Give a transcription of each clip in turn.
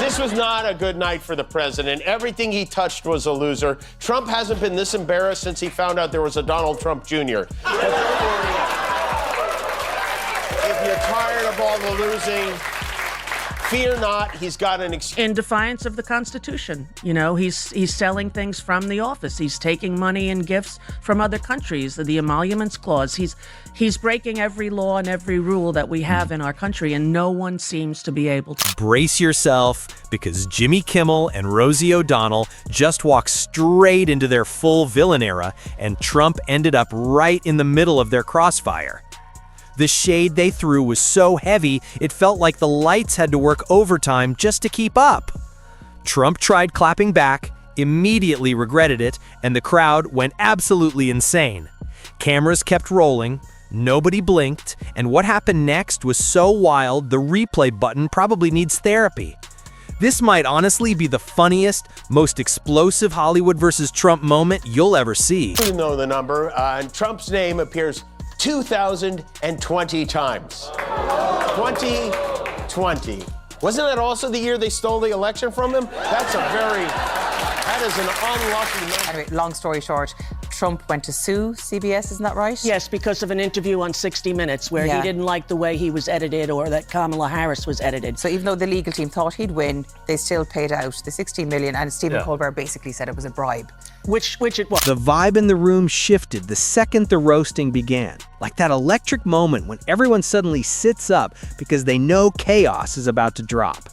This was not a good night for the president. Everything he touched was a loser. Trump hasn't been this embarrassed since he found out there was a Donald Trump Jr. But don't worry. If you're tired of all the losing, fear not, he's got an in defiance of the Constitution. You know, he's selling things from the office. He's taking money and gifts from other countries. The emoluments clause. He's breaking every law and every rule that we have in our country, and no one seems to be able to. Brace yourself, because Jimmy Kimmel and Rosie O'Donnell just walked straight into their full villain era, and Trump ended up right in the middle of their crossfire. The shade they threw was so heavy, it felt like the lights had to work overtime just to keep up. Trump tried clapping back, immediately regretted it, and the crowd went absolutely insane. Cameras kept rolling, nobody blinked, and what happened next was so wild the replay button probably needs therapy. This might honestly be the funniest, most explosive Hollywood versus Trump moment you'll ever see. You know the number, and Trump's name appears 2,020 times. 2020. Wasn't that also the year they stole the election from him? That is an unlucky number. Anyway, long story short, Trump went to sue CBS, isn't that right? Yes, because of an interview on 60 Minutes where he didn't like the way he was edited or that Kamala Harris was edited. So even though the legal team thought he'd win, they still paid out the $16 million, and Stephen Colbert basically said it was a bribe. Which it was. The vibe in the room shifted the second the roasting began. Like that electric moment when everyone suddenly sits up because they know chaos is about to drop.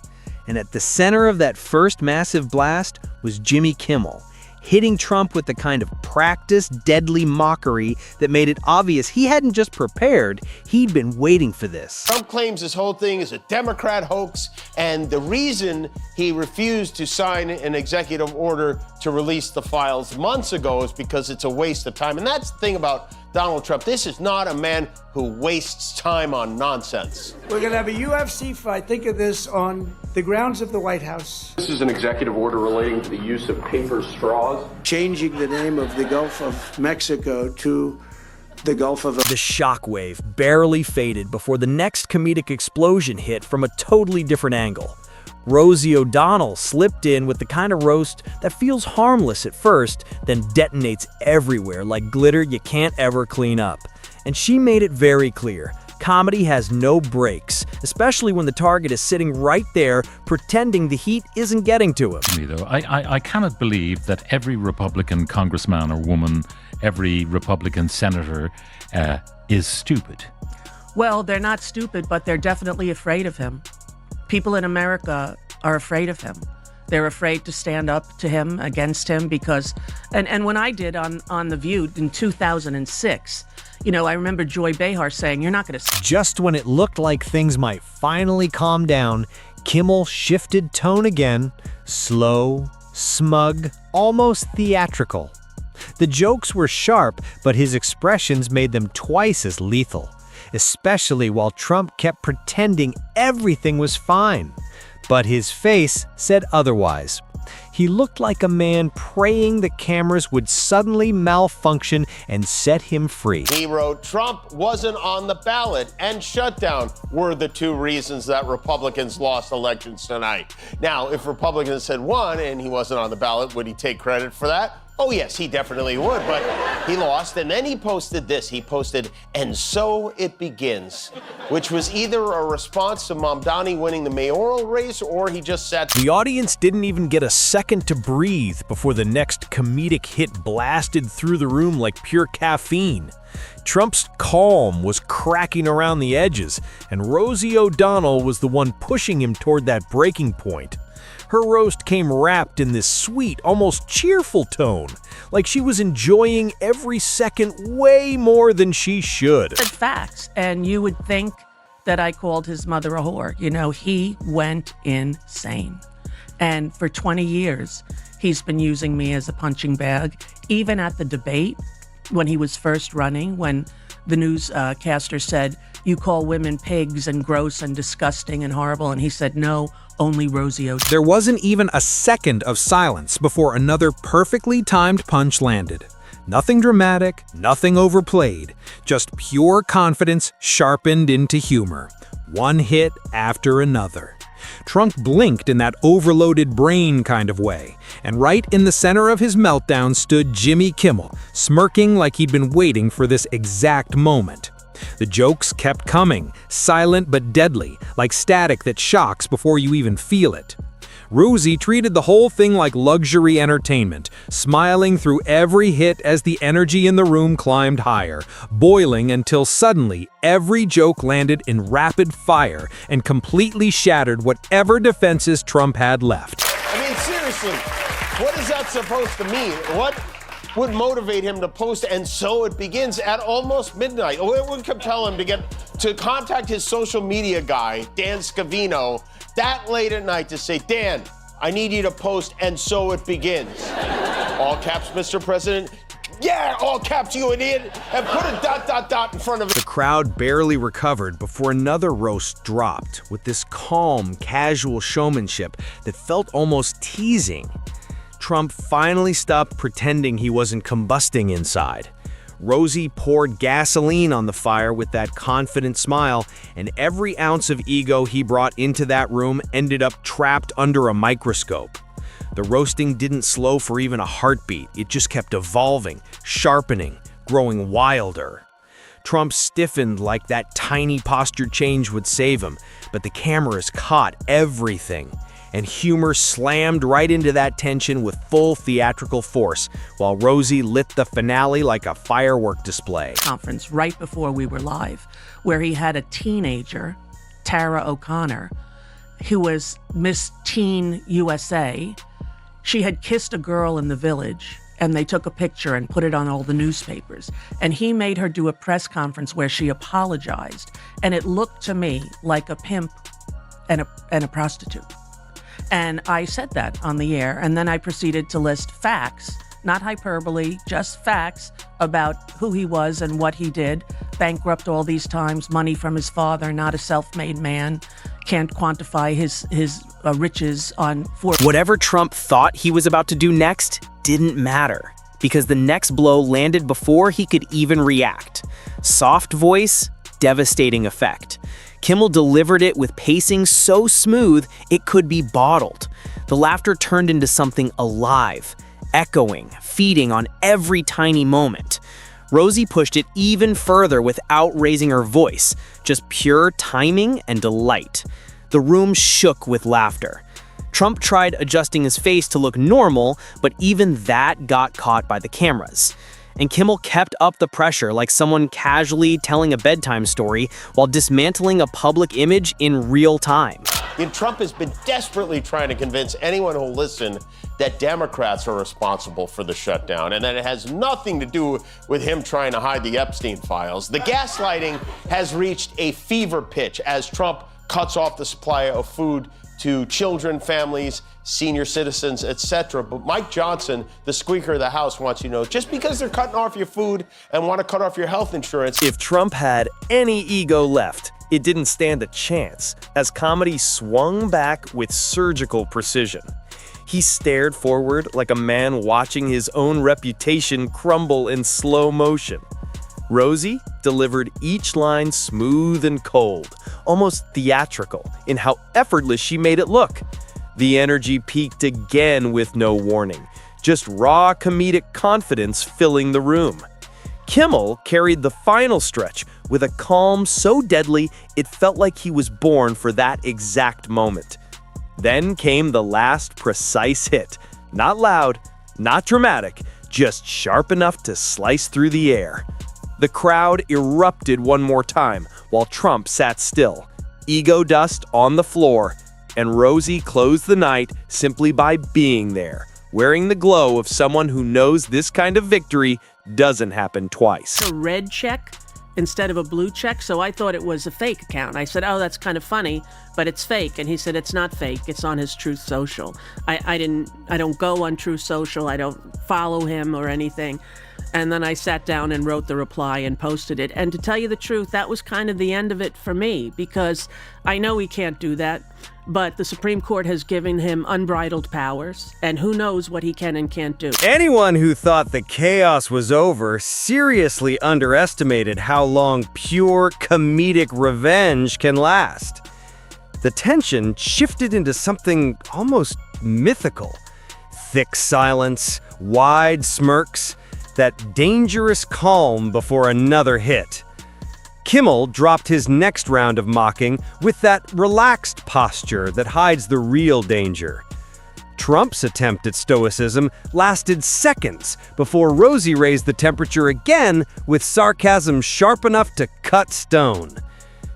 And at the center of that first massive blast was Jimmy Kimmel, hitting Trump with the kind of practiced, deadly mockery that made it obvious he hadn't just prepared, he'd been waiting for this. Trump claims this whole thing is a Democrat hoax, and the reason he refused to sign an executive order to release the files months ago is because it's a waste of time. And that's the thing about Donald Trump. This is not a man who wastes time on nonsense. We're going to have a UFC fight. Think of this on the grounds of the White House. This is an executive order relating to the use of paper straws. Changing the name of the Gulf of Mexico to the Gulf of... The shockwave barely faded before the next comedic explosion hit from a totally different angle. Rosie O'Donnell slipped in with the kind of roast that feels harmless at first, then detonates everywhere like glitter you can't ever clean up. And she made it very clear. Comedy has no breaks, especially when the target is sitting right there pretending the heat isn't getting to him. I cannot believe that every Republican congressman or woman, every Republican senator is stupid. Well, they're not stupid, but they're definitely afraid of him. People in America are afraid of him. They're afraid to stand up to him, against him, because... And when I did on The View in 2006, you know, I remember Joy Behar saying, you're not going to... Just when it looked like things might finally calm down, Kimmel shifted tone again, slow, smug, almost theatrical. The jokes were sharp, but his expressions made them twice as lethal, especially while Trump kept pretending everything was fine. But his face said otherwise. He looked like a man praying the cameras would suddenly malfunction and set him free. He wrote, Trump wasn't on the ballot and shutdown were the two reasons that Republicans lost elections tonight. Now, if Republicans had won and he wasn't on the ballot, would he take credit for that? Oh, yes, he definitely would, but he lost. And then he posted this. He posted, and so it begins, which was either a response to Mamdani winning the mayoral race, or he just sat... The audience didn't even get a second to breathe before the next comedic hit blasted through the room like pure caffeine. Trump's calm was cracking around the edges, and Rosie O'Donnell was the one pushing him toward that breaking point. Her roast came wrapped in this sweet, almost cheerful tone, like she was enjoying every second way more than she should. Facts, and you would think that I called his mother a whore. You know, he went insane. And for 20 years, he's been using me as a punching bag. Even at the debate, when he was first running, when the newscaster said, you call women pigs and gross and disgusting and horrible, and he said, no, only Rosie O'Donnell. There wasn't even a second of silence before another perfectly timed punch landed. Nothing dramatic, nothing overplayed, just pure confidence sharpened into humor. One hit after another. Trump blinked in that overloaded brain kind of way, and right in the center of his meltdown stood Jimmy Kimmel, smirking like he'd been waiting for this exact moment. The jokes kept coming, silent but deadly, like static that shocks before you even feel it. Rosie treated the whole thing like luxury entertainment, smiling through every hit as the energy in the room climbed higher, boiling until suddenly every joke landed in rapid fire and completely shattered whatever defenses Trump had left. I mean, seriously, what is that supposed to mean? What would motivate him to post "and so it begins" at almost midnight? What would compel him to contact his social media guy, Dan Scavino, that late at night to say, "Dan, I need you to post "and so it begins"? All caps, Mr. President. Yeah, all caps, you idiot, and put a ... in front of it. The crowd barely recovered before another roast dropped with this calm, casual showmanship that felt almost teasing. Trump finally stopped pretending he wasn't combusting inside. Rosie poured gasoline on the fire with that confident smile, and every ounce of ego he brought into that room ended up trapped under a microscope. The roasting didn't slow for even a heartbeat. It just kept evolving, sharpening, growing wilder. Trump stiffened like that tiny posture change would save him, but the cameras caught everything. And humor slammed right into that tension with full theatrical force, while Rosie lit the finale like a firework display. Conference right before we were live, where he had a teenager, Tara O'Connor, who was Miss Teen USA. She had kissed a girl in the Village, and they took a picture and put it on all the newspapers. And he made her do a press conference where she apologized, and it looked to me like a pimp and a prostitute. And I said that on the air, and then I proceeded to list facts, not hyperbole, just facts about who he was and what he did. Bankrupt all these times, money from his father, not a self-made man, can't quantify his riches on four. Whatever Trump thought he was about to do next didn't matter, because the next blow landed before he could even react. Soft voice, devastating effect. Kimmel delivered it with pacing so smooth it could be bottled. The laughter turned into something alive, echoing, feeding on every tiny moment. Rosie pushed it even further without raising her voice, just pure timing and delight. The room shook with laughter. Trump tried adjusting his face to look normal, but even that got caught by the cameras. And Kimmel kept up the pressure like someone casually telling a bedtime story while dismantling a public image in real time. And Trump has been desperately trying to convince anyone who'll listen that Democrats are responsible for the shutdown and that it has nothing to do with him trying to hide the Epstein files. The gaslighting has reached a fever pitch as Trump cuts off the supply of food to children, families, senior citizens, etc. But Mike Johnson, the Speaker of the House, wants you to know, just because they're cutting off your food and want to cut off your health insurance. If Trump had any ego left, it didn't stand a chance, as comedy swung back with surgical precision. He stared forward like a man watching his own reputation crumble in slow motion. Rosie delivered each line smooth and cold, almost theatrical in how effortless she made it look. The energy peaked again with no warning, just raw comedic confidence filling the room. Kimmel carried the final stretch with a calm so deadly it felt like he was born for that exact moment. Then came the last precise hit. Not loud, not dramatic, just sharp enough to slice through the air. The crowd erupted one more time while Trump sat still, ego dust on the floor, and Rosie closed the night simply by being there, wearing the glow of someone who knows this kind of victory doesn't happen twice. A red check instead of a blue check, so I thought it was a fake account. I said, oh, that's kind of funny, but it's fake. And he said, it's not fake, it's on his Truth Social. I don't go on Truth Social, I don't follow him or anything. And then I sat down and wrote the reply and posted it. And to tell you the truth, that was kind of the end of it for me, because I know he can't do that, but the Supreme Court has given him unbridled powers, and who knows what he can and can't do. Anyone who thought the chaos was over seriously underestimated how long pure comedic revenge can last. The tension shifted into something almost mythical. Thick silence, wide smirks, that dangerous calm before another hit. Kimmel dropped his next round of mocking with that relaxed posture that hides the real danger. Trump's attempt at stoicism lasted seconds before Rosie raised the temperature again with sarcasm sharp enough to cut stone.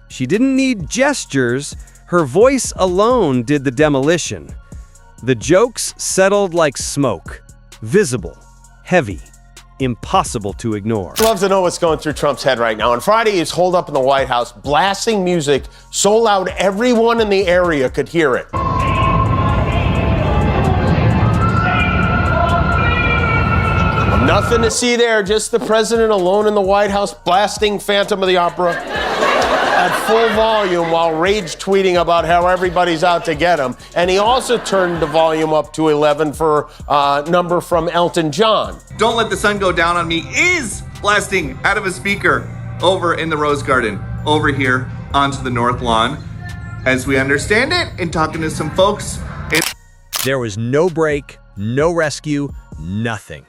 She didn't need gestures, her voice alone did the demolition. The jokes settled like smoke, visible, heavy, impossible to ignore. I'd love to know what's going through Trump's head right now. On Friday, he's holed up in the White House, blasting music so loud everyone in the area could hear it. Nothing to see there, just the president alone in the White House blasting Phantom of the Opera at full volume while rage tweeting about how everybody's out to get him. And he also turned the volume up to 11 for a number from Elton John. Don't Let the Sun Go Down on Me is blasting out of a speaker over in the Rose Garden, over here onto the North Lawn. As we understand it, and talking to some folks. There was no break, no rescue, nothing.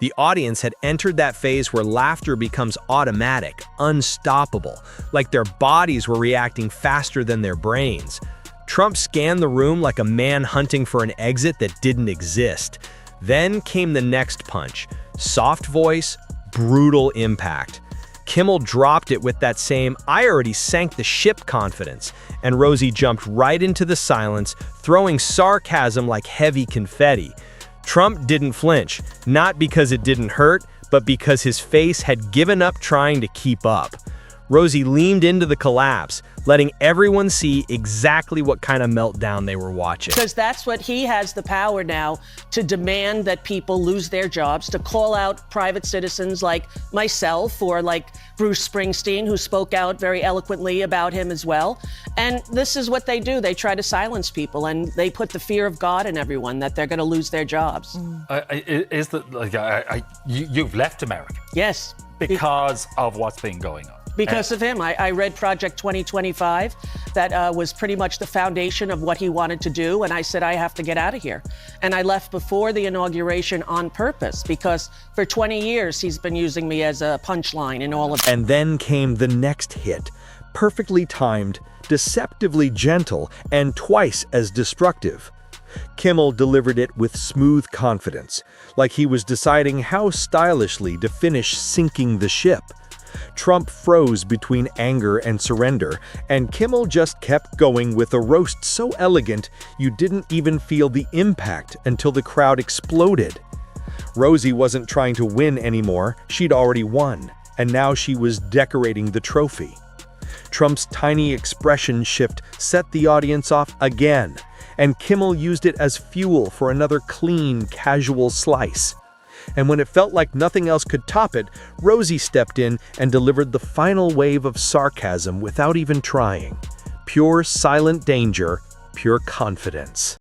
The audience had entered that phase where laughter becomes automatic, unstoppable, like their bodies were reacting faster than their brains. Trump scanned the room like a man hunting for an exit that didn't exist. Then came the next punch. Soft voice, brutal impact. Kimmel dropped it with that same, "I already sank the ship" confidence, and Rosie jumped right into the silence, throwing sarcasm like heavy confetti. Trump didn't flinch, not because it didn't hurt, but because his face had given up trying to keep up. Rosie leaned into the collapse, letting everyone see exactly what kind of meltdown they were watching. Because that's what he has the power now to demand that people lose their jobs, to call out private citizens like myself or like Bruce Springsteen, who spoke out very eloquently about him as well. And this is what they do. They try to silence people, and they put the fear of God in everyone that they're going to lose their jobs. Is that like you've left America? Yes. Because of what's been going on. Because of him. I read Project 2025. That was pretty much the foundation of what he wanted to do. And I said, I have to get out of here. And I left before the inauguration on purpose, because for 20 years, he's been using me as a punchline in all of it. And then came the next hit, perfectly timed, deceptively gentle, and twice as destructive. Kimmel delivered it with smooth confidence, like he was deciding how stylishly to finish sinking the ship. Trump froze between anger and surrender, and Kimmel just kept going with a roast so elegant you didn't even feel the impact until the crowd exploded. Rosie wasn't trying to win anymore, she'd already won, and now she was decorating the trophy. Trump's tiny expression shift set the audience off again, and Kimmel used it as fuel for another clean, casual slice. And when it felt like nothing else could top it, Rosie stepped in and delivered the final wave of sarcasm without even trying. Pure silent danger, pure confidence.